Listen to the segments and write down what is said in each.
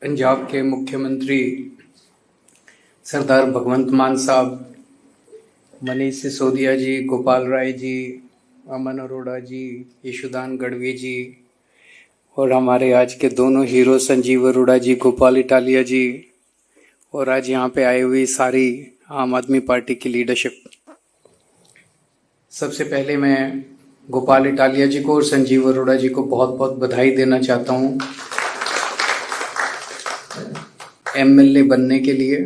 पंजाब के मुख्यमंत्री सरदार भगवंत मान साहब, मनीष सिसोदिया जी, गोपाल राय जी, अमन अरोड़ा जी, यशोदान गढ़वी जी और हमारे आज के दोनों हीरो संजीव अरोड़ा जी, गोपाल इटालिया जी और आज यहाँ पे आई हुई सारी आम आदमी पार्टी की लीडरशिप। सबसे पहले मैं गोपाल इटालिया जी को और संजीव अरोड़ा जी को बहुत बहुत बधाई देना चाहता हूँ एमएलए बनने के लिए।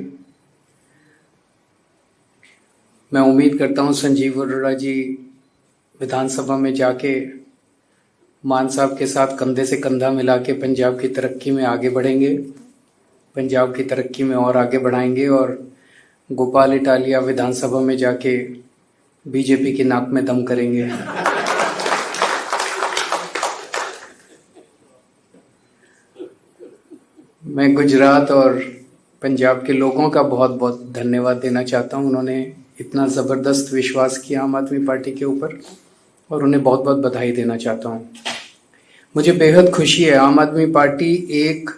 मैं उम्मीद करता हूँ संजीव अरोड़ा जी विधानसभा में जाके मान साहब के साथ कंधे से कंधा मिला के पंजाब की तरक्की में आगे बढ़ेंगे, पंजाब की तरक्की में और आगे बढ़ाएंगे और गोपाल इटालिया विधानसभा में जाके बीजेपी की नाक में दम करेंगे। मैं गुजरात और पंजाब के लोगों का बहुत बहुत धन्यवाद देना चाहता हूं। उन्होंने इतना ज़बरदस्त विश्वास किया आम आदमी पार्टी के ऊपर और उन्हें बहुत बहुत बधाई देना चाहता हूं। मुझे बेहद खुशी है, आम आदमी पार्टी एक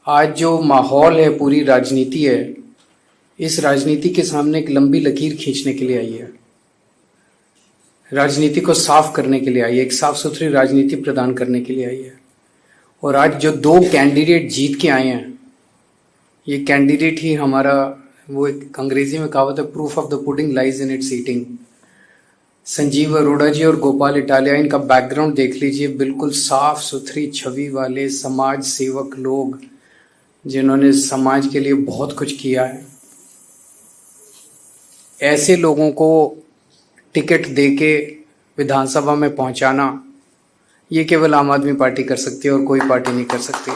आज जो माहौल है, पूरी राजनीति है, इस राजनीति के सामने एक लंबी लकीर खींचने के लिए आई है, राजनीति को साफ करने के लिए आई है, एक साफ सुथरी राजनीति प्रदान करने के लिए आई है। और आज जो दो कैंडिडेट जीत के आए हैं, ये कैंडिडेट ही हमारा, वो एक अंग्रेजी में कहावत है, proof of the pudding lies in its eating. Sanjeev Arora ji और गोपाल इटालिया, इनका बैकग्राउंड देख लीजिए, बिल्कुल साफ सुथरी छवि वाले समाज सेवक लोग जिन्होंने समाज के लिए बहुत कुछ किया है। ऐसे लोगों को टिकट देके विधानसभा में पहुंचाना, ये केवल आम आदमी पार्टी कर सकती है और कोई पार्टी नहीं कर सकती।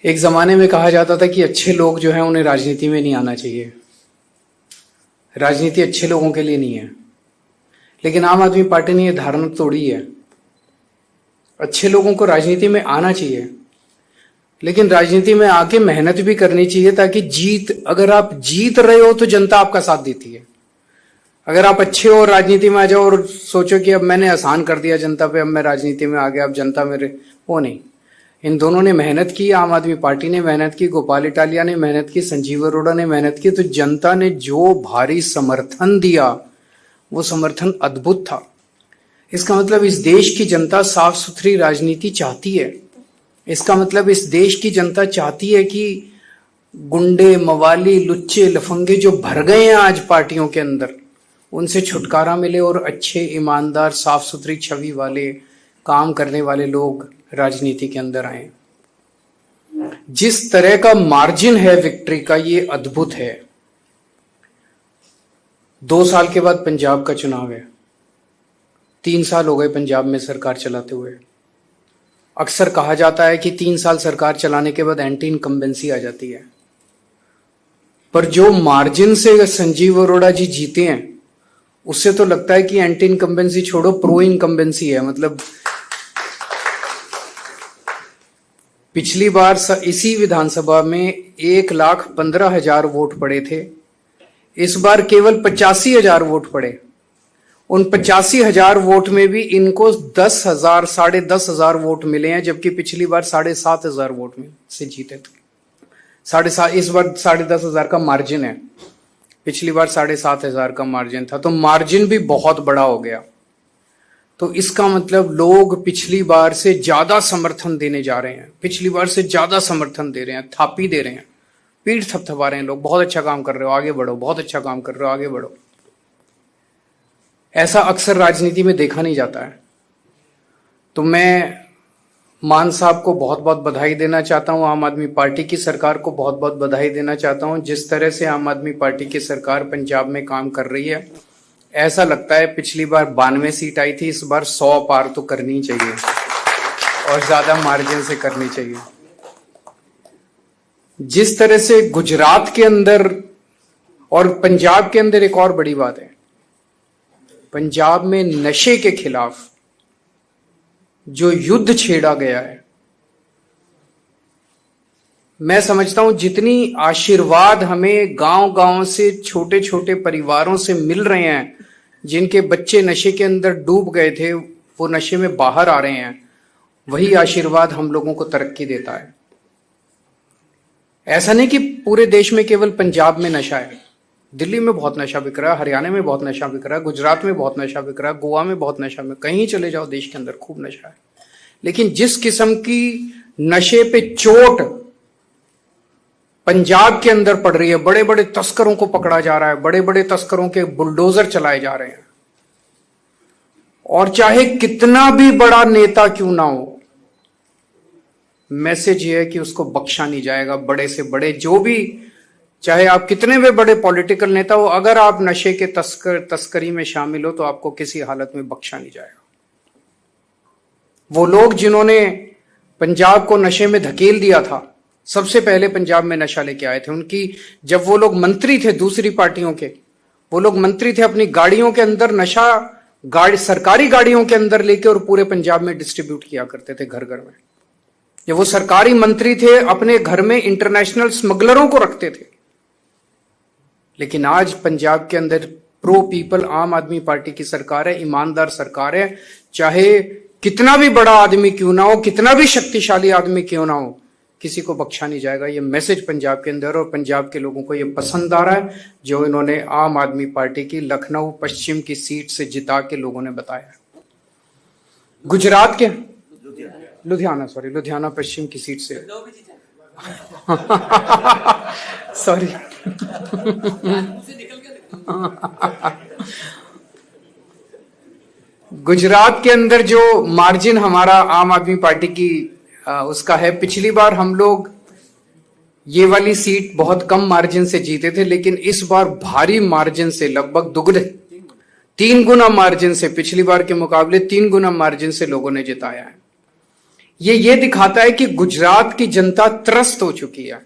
एक जमाने में कहा जाता था कि अच्छे लोग जो हैं उन्हें राजनीति में नहीं आना चाहिए, राजनीति अच्छे लोगों के लिए नहीं है। लेकिन आम आदमी पार्टी ने यह धारणा तोड़ी है, अच्छे लोगों को राजनीति में आना चाहिए, लेकिन राजनीति में आके मेहनत भी करनी चाहिए ताकि अगर आप जीत रहे हो तो जनता आपका साथ देती है। अगर आप अच्छे हो राजनीति में आ जाओ और सोचो कि अब मैंने आसान कर दिया जनता पे, अब मैं राजनीति में आ गया, अब जनता मेरे, वो नहीं। इन दोनों ने मेहनत की, आम आदमी पार्टी ने मेहनत की, गोपाल इटालिया ने मेहनत की, संजीव अरोड़ा ने मेहनत की, तो जनता ने जो भारी समर्थन दिया वो समर्थन अद्भुत था। इसका मतलब इस देश की जनता साफ सुथरी राजनीति चाहती है। इसका मतलब इस देश की जनता चाहती है कि गुंडे, मवाली, लुच्चे, लफंगे जो भर गए हैं आज पार्टियों के अंदर, उनसे छुटकारा मिले और अच्छे, ईमानदार, साफ सुथरी छवि वाले, काम करने वाले लोग राजनीति के अंदर आए। जिस तरह का मार्जिन है विक्ट्री का, ये अद्भुत है। 2 साल के बाद पंजाब का चुनाव है, 3 साल हो गए पंजाब में सरकार चलाते हुए। अक्सर कहा जाता है कि 3 साल सरकार चलाने के बाद एंटी इनकम्बेंसी आ जाती है, पर जो मार्जिन से संजीव अरोड़ा जी जीते हैं उससे तो लगता है कि एंटी इनकम्बेंसी छोड़ो, प्रो इनकम्बेंसी है। मतलब पिछली बार इसी विधानसभा में 1,15,000 वोट पड़े थे, इस बार केवल 85,000 वोट पड़े। उन 85,000 वोट में भी इनको 10,000, 10,500 वोट मिले हैं, जबकि पिछली बार 7,500 वोट में से जीते थे। 7,500, इस बार 10,500 का मार्जिन है, पिछली बार 7,500 का मार्जिन था, तो मार्जिन भी बहुत बड़ा हो गया। तो इसका मतलब लोग पिछली बार से ज्यादा समर्थन देने जा रहे हैं, पिछली बार से ज्यादा समर्थन दे रहे हैं, थापी दे रहे हैं, पीठ थपथपा रहे हैं लोग, बहुत अच्छा काम कर रहे हो, आगे बढ़ो, बहुत अच्छा काम कर रहे हो, आगे बढ़ो। ऐसा अक्सर राजनीति में देखा नहीं जाता है। तो मैं मान साहब को बहुत बहुत बधाई देना चाहता हूं, आम आदमी पार्टी की सरकार को बहुत बहुत बधाई देना चाहता हूं। जिस तरह से आम आदमी पार्टी की सरकार पंजाब में काम कर रही है, ऐसा लगता है पिछली बार 92 सीट आई थी, इस बार 100 पार तो करनी चाहिए और ज्यादा मार्जिन से करनी चाहिए। जिस तरह से गुजरात के अंदर और पंजाब के अंदर, एक और बड़ी बात है, पंजाब में नशे के खिलाफ जो युद्ध छेड़ा गया है, मैं समझता हूं जितनी आशीर्वाद हमें गांव गांव से, छोटे छोटे परिवारों से मिल रहे हैं, जिनके बच्चे नशे के अंदर डूब गए थे वो नशे में बाहर आ रहे हैं, वही आशीर्वाद हम लोगों को तरक्की देता है। ऐसा नहीं कि पूरे देश में केवल पंजाब में नशा है। दिल्ली में बहुत नशा बिक रहा है, हरियाणा में बहुत नशा बिक रहा है, गुजरात में बहुत नशा बिक रहा है, गोवा में बहुत नशा में, कहीं चले जाओ देश के अंदर खूब नशा है। लेकिन जिस किस्म की नशे पे चोट पंजाब के अंदर पड़ रही है, बड़े बड़े तस्करों को पकड़ा जा रहा है, बड़े बड़े तस्करों के बुलडोजर चलाए जा रहे हैं, और चाहे कितना भी बड़ा नेता क्यों ना हो, मैसेज ये है कि उसको बख्शा नहीं जाएगा। बड़े से बड़े जो भी, चाहे आप कितने भी बड़े पॉलिटिकल नेता हो, अगर आप नशे के तस्करी में शामिल हो तो आपको किसी हालत में बख्शा नहीं जाएगा। वो लोग जिन्होंने पंजाब को नशे में धकेल दिया था, सबसे पहले पंजाब में नशा लेके आए थे, उनकी जब वो लोग मंत्री थे दूसरी पार्टियों के, वो लोग मंत्री थे, अपनी गाड़ियों के अंदर नशा सरकारी गाड़ियों के अंदर लेके और पूरे पंजाब में डिस्ट्रीब्यूट किया करते थे घर घर में। जब वो सरकारी मंत्री थे, अपने घर में इंटरनेशनल स्मगलरों को रखते थे। लेकिन आज पंजाब के अंदर प्रो पीपल आम आदमी पार्टी की सरकार है, ईमानदार सरकार है। चाहे कितना भी बड़ा आदमी क्यों ना हो, कितना भी शक्तिशाली आदमी क्यों ना हो, किसी को बख्शा नहीं जाएगा। ये मैसेज पंजाब के अंदर, और पंजाब के लोगों को ये पसंद आ रहा है जो इन्होंने आम आदमी पार्टी की लखनऊ पश्चिम की सीट से जिता के लोगों ने बताया। गुजरात के लुधियाना पश्चिम की सीट से सॉरी गुजरात के अंदर जो मार्जिन हमारा आम आदमी पार्टी की उसका है, पिछली बार हम लोग ये वाली सीट बहुत कम मार्जिन से जीते थे, लेकिन इस बार भारी मार्जिन से, लगभग दुगने 3 गुना मार्जिन से, पिछली बार के मुकाबले 3 गुना मार्जिन से लोगों ने जिताया है। ये दिखाता है कि गुजरात की जनता त्रस्त हो चुकी है।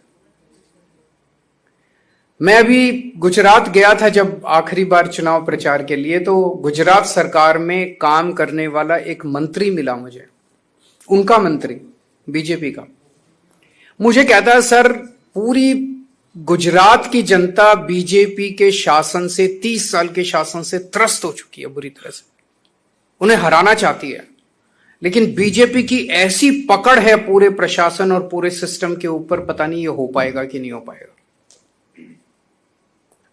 मैं अभी गुजरात गया था जब आखिरी बार चुनाव प्रचार के लिए, तो गुजरात सरकार में काम करने वाला एक मंत्री मिला मुझे, उनका मंत्री बीजेपी का। मुझे कहता है, सर पूरी गुजरात की जनता बीजेपी के शासन से, 30 साल के शासन से त्रस्त हो चुकी है बुरी तरह से, उन्हें हराना चाहती है। लेकिन बीजेपी की ऐसी पकड़ है पूरे प्रशासन और पूरे सिस्टम के ऊपर, पता नहीं ये हो पाएगा कि नहीं हो पाएगा।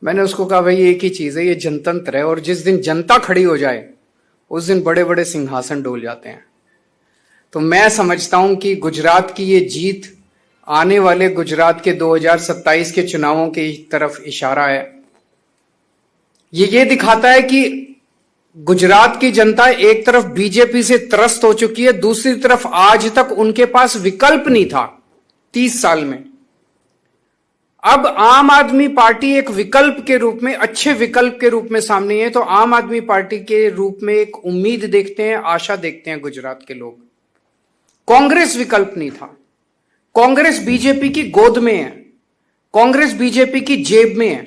मैंने उसको कहा, भाई एक ही चीज है, ये जनतंत्र है, और जिस दिन जनता खड़ी हो जाए उस दिन बड़े बड़े सिंहासन डोल जाते हैं। तो मैं समझता हूं कि गुजरात की ये जीत आने वाले गुजरात के 2027 के चुनावों की तरफ इशारा है। ये दिखाता है कि गुजरात की जनता एक तरफ बीजेपी से त्रस्त हो चुकी है, दूसरी तरफ आज तक उनके पास विकल्प नहीं था 30 साल में। अब आम आदमी पार्टी एक विकल्प के रूप में, अच्छे विकल्प के रूप में सामने है। तो आम आदमी पार्टी के रूप में एक उम्मीद देखते हैं, आशा देखते हैं गुजरात के लोग। कांग्रेस विकल्प नहीं था। कांग्रेस बीजेपी की गोद में है, कांग्रेस बीजेपी की जेब में है।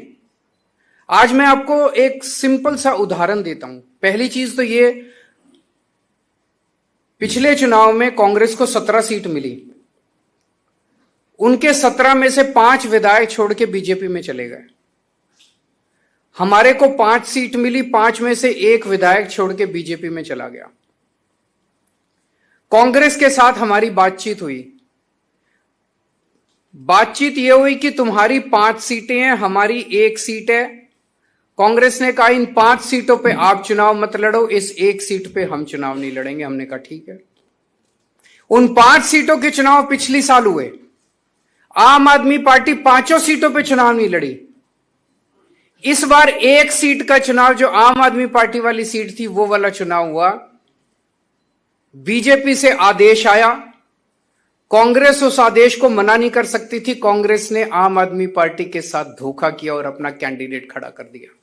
आज मैं आपको एक सिंपल सा उदाहरण देता हूं। पहली चीज तो ये, पिछले चुनाव में कांग्रेस को 17 सीट मिली, उनके 17 में से 5 विधायक छोड़ के बीजेपी में चले गए। हमारे को 5 सीट मिली, 5 में से 1 विधायक छोड़ के बीजेपी में चला गया। कांग्रेस के साथ हमारी बातचीत हुई। बातचीत यह हुई कि तुम्हारी 5 सीटें हैं, हमारी 1 सीट है। कांग्रेस ने कहा, इन 5 सीटों पे आप चुनाव मत लड़ो, इस 1 सीट पे हम चुनाव नहीं लड़ेंगे। हमने कहा ठीक है। उन 5 सीटों के चुनाव पिछली साल हुए। आम आदमी पार्टी 5 सीटों पे चुनाव नहीं लड़ी। इस बार 1 सीट का चुनाव, जो आम आदमी पार्टी वाली सीट थी, वो वाला चुनाव हुआ। बीजेपी से आदेश आया, कांग्रेस उस आदेश को मना नहीं कर सकती थी। कांग्रेस ने आम आदमी पार्टी के साथ धोखा किया और अपना कैंडिडेट खड़ा कर दिया।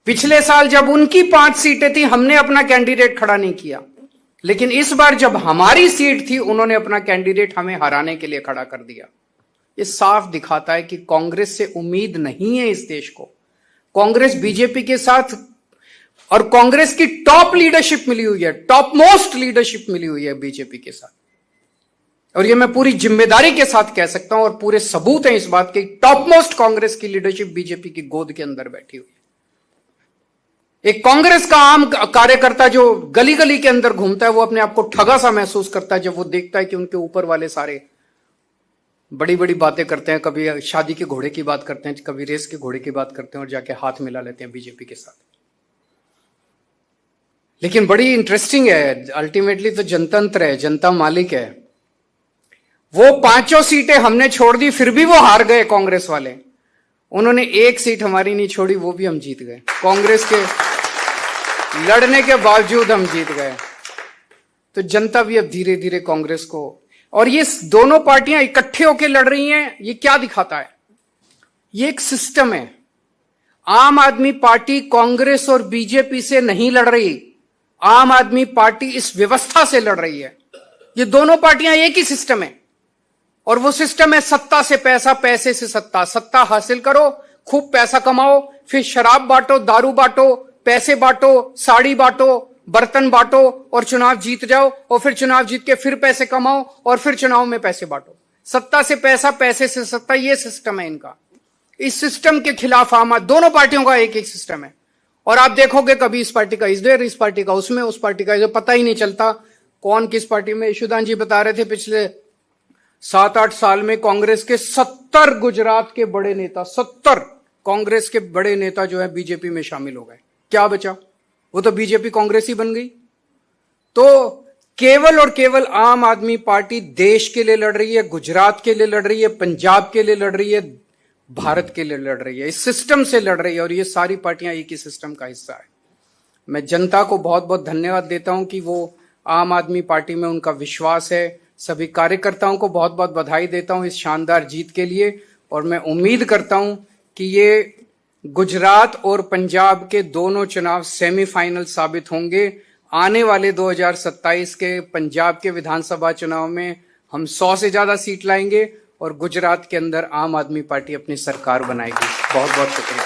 पिछले साल जब उनकी 5 सीटें थी, हमने अपना कैंडिडेट खड़ा नहीं किया, लेकिन इस बार जब हमारी सीट थी, उन्होंने अपना कैंडिडेट हमें हराने के लिए खड़ा कर दिया। ये साफ दिखाता है कि कांग्रेस से उम्मीद नहीं है इस देश को। कांग्रेस बीजेपी के साथ, और कांग्रेस की टॉप लीडरशिप मिली हुई है, टॉप मोस्ट लीडरशिप मिली हुई है बीजेपी के साथ। और ये मैं पूरी जिम्मेदारी के साथ कह सकता हूं, और पूरे सबूत हैं इस बात के। टॉप मोस्ट कांग्रेस की लीडरशिप बीजेपी की गोद के अंदर बैठी हुई है। एक कांग्रेस का आम कार्यकर्ता जो गली गली के अंदर घूमता है वो अपने आप को ठगा सा महसूस करता है जब वो देखता है कि उनके ऊपर वाले सारे बड़ी बड़ी बातें करते हैं, कभी शादी के घोड़े की बात करते हैं, कभी रेस के घोड़े की बात करते हैं और जाके हाथ मिला लेते हैं बीजेपी के साथ। लेकिन बड़ी इंटरेस्टिंग है, अल्टीमेटली तो जनतंत्र है, जनता मालिक है। वो 5 सीटें हमने छोड़ दी फिर भी वो हार गए कांग्रेस वाले। उन्होंने 1 सीट हमारी नहीं छोड़ी, वो भी हम जीत गए। कांग्रेस के लड़ने के बावजूद हम जीत गए। तो जनता भी अब धीरे धीरे कांग्रेस को, और ये दोनों पार्टियां इकट्ठे होकर लड़ रही हैं, ये क्या दिखाता है? ये एक सिस्टम है। आम आदमी पार्टी कांग्रेस और बीजेपी से नहीं लड़ रही, आम आदमी पार्टी इस व्यवस्था से लड़ रही है। ये दोनों पार्टियां एक ही सिस्टम है, और वो सिस्टम है सत्ता से पैसा, पैसे से सत्ता। सत्ता हासिल करो, खूब पैसा कमाओ, फिर शराब बांटो, दारू बांटो, पैसे बांटो, साड़ी बांटो, बर्तन बांटो और चुनाव जीत जाओ, और फिर चुनाव जीत के फिर पैसे कमाओ और फिर चुनाव में पैसे बांटो। सत्ता से पैसा, पैसे से सत्ता, ये सिस्टम है इनका। इस सिस्टम के खिलाफ दोनों पार्टियों का एक एक सिस्टम है। और आप देखोगे कभी इस पार्टी का इधर, इस पार्टी का उसमें, उस पार्टी का इधर, पता ही नहीं चलता कौन किस पार्टी में। यशुदान जी बता रहे थे पिछले 7-8 साल में कांग्रेस के 70 गुजरात के बड़े नेता, 70 कांग्रेस के बड़े नेता जो है बीजेपी में शामिल हो गए। क्या बचा? वो तो बीजेपी कांग्रेस ही बन गई। तो केवल और केवल आम आदमी पार्टी देश के लिए लड़ रही है, गुजरात के लिए लड़ रही है, पंजाब के लिए लड़ रही है, भारत के लिए लड़ रही है, इस सिस्टम से लड़ रही है। और ये सारी पार्टियां एक ही सिस्टम का हिस्सा है। मैं जनता को बहुत बहुत धन्यवाद देता हूं कि वो आम आदमी पार्टी में उनका विश्वास है। सभी कार्यकर्ताओं को बहुत बहुत बधाई देता हूं इस शानदार जीत के लिए। और मैं उम्मीद करता हूं कि ये गुजरात और पंजाब के दोनों चुनाव सेमीफाइनल साबित होंगे। आने वाले 2027 के पंजाब के विधानसभा चुनाव में हम 100 से ज्यादा सीट लाएंगे और गुजरात के अंदर आम आदमी पार्टी अपनी सरकार बनाएगी। बहुत बहुत शुक्रिया।